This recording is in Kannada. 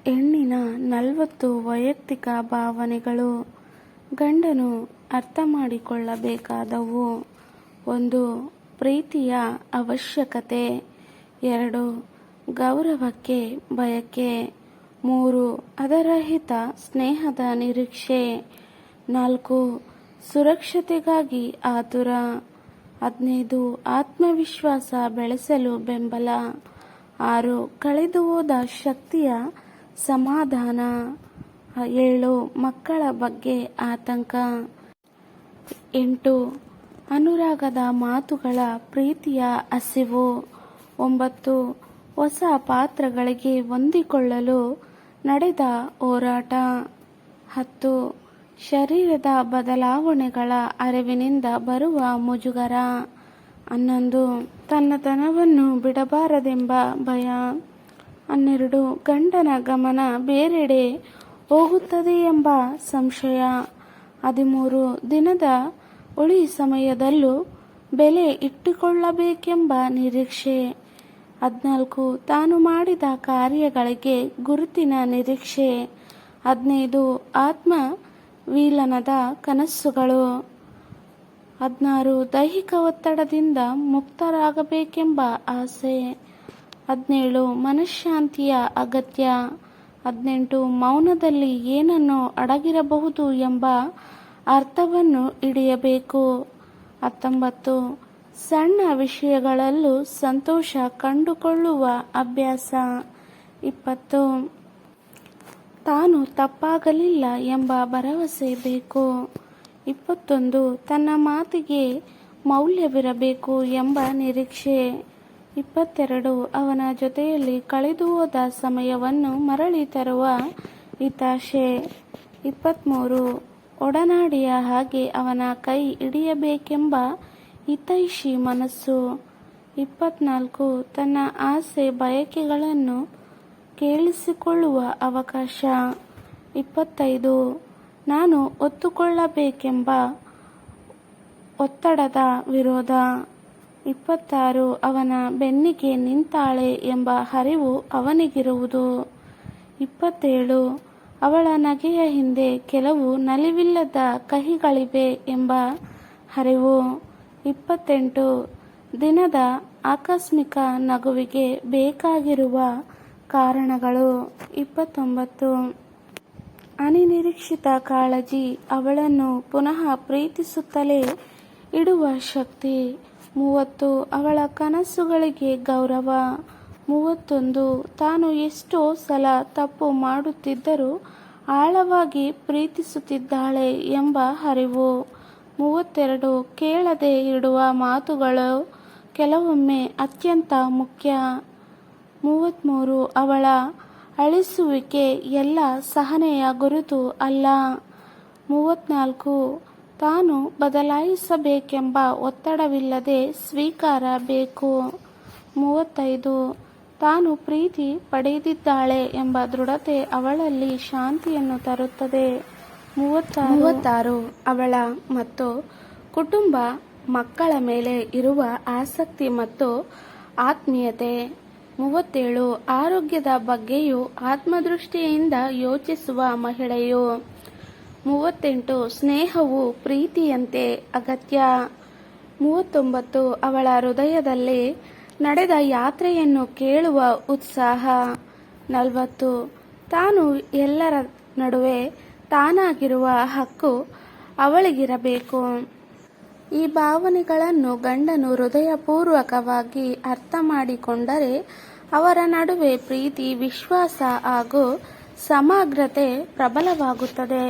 ಹೆಣ್ಣಿನ 40 ವೈಯಕ್ತಿಕ ಭಾವನೆಗಳು. ಗಂಡನು ಅರ್ಥ ಮಾಡಿಕೊಳ್ಳಬೇಕಾದವು: 1. ಪ್ರೀತಿಯ ಅವಶ್ಯಕತೆ. 2. ಗೌರವಕ್ಕೆ ಬಯಕೆ. 3. ಹದರಹಿತ ಸ್ನೇಹದ ನಿರೀಕ್ಷೆ. 4. ಸುರಕ್ಷತೆಗಾಗಿ ಆತುರ. 15. ಆತ್ಮವಿಶ್ವಾಸ ಬೆಳೆಸಲು ಬೆಂಬಲ. 6. ಕಳೆದುಹೋದ ಶಕ್ತಿಯ ಸಮಾಧಾನ. 7. ಮಕ್ಕಳ ಬಗ್ಗೆ ಆತಂಕ. 8. ಅನುರಾಗದ ಮಾತುಗಳ ಪ್ರೀತಿಯ ಹಸಿವು. 9. ಹೊಸ ಪಾತ್ರಗಳಿಗೆ ಹೊಂದಿಕೊಳ್ಳಲು ನಡೆದ ಹೋರಾಟ. 10. ಶರೀರದ ಬದಲಾವಣೆಗಳ ಅರಿವಿನಿಂದ ಬರುವ ಮುಜುಗರ. 11. ತನ್ನತನವನ್ನು ಬಿಡಬಾರದೆಂಬ ಭಯ. 12. ಗಂಡನ ಗಮನ ಬೇರೆಡೆ ಹೋಗುತ್ತದೆಯೆಂಬ ಸಂಶಯ. 13. ದಿನದ ಉಳಿ ಸಮಯದಲ್ಲೂ ಬೆಲೆ ಇಟ್ಟುಕೊಳ್ಳಬೇಕೆಂಬ ನಿರೀಕ್ಷೆ. 14. ತಾನು ಮಾಡಿದ ಕಾರ್ಯಗಳಿಗೆ ಗುರುತಿನ ನಿರೀಕ್ಷೆ. 15. ಆತ್ಮವಿಲನದ ಕನಸುಗಳು. 16. ದೈಹಿಕ ಒತ್ತಡದಿಂದ ಮುಕ್ತರಾಗಬೇಕೆಂಬ ಆಸೆ. 17. ಮನಃಶಾಂತಿಯ ಅಗತ್ಯ. 18. ಮೌನದಲ್ಲಿ ಏನನ್ನು ಅಡಗಿರಬಹುದು ಎಂಬ ಅರ್ಥವನ್ನು ಹಿಡಿಯಬೇಕು. 19. ಸಣ್ಣ ವಿಷಯಗಳಲ್ಲೂ ಸಂತೋಷ ಕಂಡುಕೊಳ್ಳುವ ಅಭ್ಯಾಸ. 20. ತಾನು ತಪ್ಪಾಗಲಿಲ್ಲ ಎಂಬ ಭರವಸೆ ಬೇಕು. 21. ತನ್ನ ಮಾತಿಗೆ ಮೌಲ್ಯವಿರಬೇಕು ಎಂಬ ನಿರೀಕ್ಷೆ. 22. ಅವನ ಜೊತೆಯಲ್ಲಿ ಕಳೆದುಹೋದ ಸಮಯವನ್ನು ಮರಳಿ ತರುವ ಹಿತಾಶೆ. 23. ಒಡನಾಡಿಯ ಹಾಗೆ ಅವನ ಕೈ ಹಿಡಿಯಬೇಕೆಂಬ ಹಿತೈಷಿ ಮನಸ್ಸು. 24. ತನ್ನ ಆಸೆ ಬಯಕೆಗಳನ್ನು ಕೇಳಿಸಿಕೊಳ್ಳುವ ಅವಕಾಶ. 25. ನಾನು ಹೊತ್ತುಕೊಳ್ಳಬೇಕೆಂಬ ಒತ್ತಡದ ವಿರೋಧ. 26. ಅವನ ಬೆನ್ನಿಗೆ ನಿಂತಾಳೆ ಎಂಬ ಅರಿವು ಅವನಿಗಿರುವುದು. 27. ಅವಳ ನಗೆಯ ಹಿಂದೆ ಕೆಲವು ನಲಿವಿಲ್ಲದ ಕಹಿಗಳಿವೆ ಎಂಬ ಅರಿವು. 28. ದಿನದ ಆಕಸ್ಮಿಕ ನಗುವಿಗೆ ಬೇಕಾಗಿರುವ ಕಾರಣಗಳು. 29. ಅನಿರೀಕ್ಷಿತ ಕಾಳಜಿ ಅವಳನ್ನು ಪುನಃ ಪ್ರೀತಿಸುತ್ತಲೇ ಇಡುವ ಶಕ್ತಿ. 30. ಅವಳ ಕನಸುಗಳಿಗೆ ಗೌರವ. 31. ತಾನು ಎಷ್ಟೋ ಸಲ ತಪ್ಪು ಮಾಡುತ್ತಿದ್ದರೂ ಆಳವಾಗಿ ಪ್ರೀತಿಸುತ್ತಿದ್ದಾಳೆ ಎಂಬ ಅರಿವು. 32. ಕೇಳದೆ ಇಡುವ ಮಾತುಗಳು ಕೆಲವೊಮ್ಮೆ ಅತ್ಯಂತ ಮುಖ್ಯ. 33. ಅವಳ ಅಳಿಸುವಿಕೆ ಎಲ್ಲ ಸಹನೆಯ ಗುರುತು ಅಲ್ಲ. 34. ತಾನು ಬದಲಾಯಿಸಬೇಕೆಂಬ ಒತ್ತಡವಿಲ್ಲದೆ ಸ್ವೀಕಾರ ಬೇಕು. 35. ತಾನು ಪ್ರೀತಿ ಪಡೆದಿದ್ದಾಳೆ ಎಂಬ ದೃಢತೆ ಅವಳಲ್ಲಿ ಶಾಂತಿಯನ್ನು ತರುತ್ತದೆ. 36. ಅವಳ ಮತ್ತು ಕುಟುಂಬ ಮಕ್ಕಳ ಮೇಲೆ ಇರುವ ಆಸಕ್ತಿ ಮತ್ತು ಆತ್ಮೀಯತೆ. 37. ಆರೋಗ್ಯದ ಬಗ್ಗೆಯೂ ಆತ್ಮದೃಷ್ಟಿಯಿಂದ ಯೋಚಿಸುವ ಮಹಿಳೆಯು. 38. ಸ್ನೇಹವು ಪ್ರೀತಿಯಂತೆ ಅಗತ್ಯ. 39. ಅವಳ ಹೃದಯದಲ್ಲಿ ನಡೆದ ಯಾತ್ರೆಯನ್ನು ಕೇಳುವ ಉತ್ಸಾಹ. 40. ತಾನು ಎಲ್ಲರ ನಡುವೆ ತಾನಾಗಿರುವ ಹಕ್ಕು ಅವಳಿಗಿರಬೇಕು. ಈ ಭಾವನೆಗಳನ್ನು ಗಂಡನು ಹೃದಯಪೂರ್ವಕವಾಗಿ ಅರ್ಥ ಮಾಡಿಕೊಂಡರೆ ಅವರ ನಡುವೆ ಪ್ರೀತಿ, ವಿಶ್ವಾಸ ಹಾಗೂ ಸಮಗ್ರತೆ ಪ್ರಬಲವಾಗುತ್ತದೆ.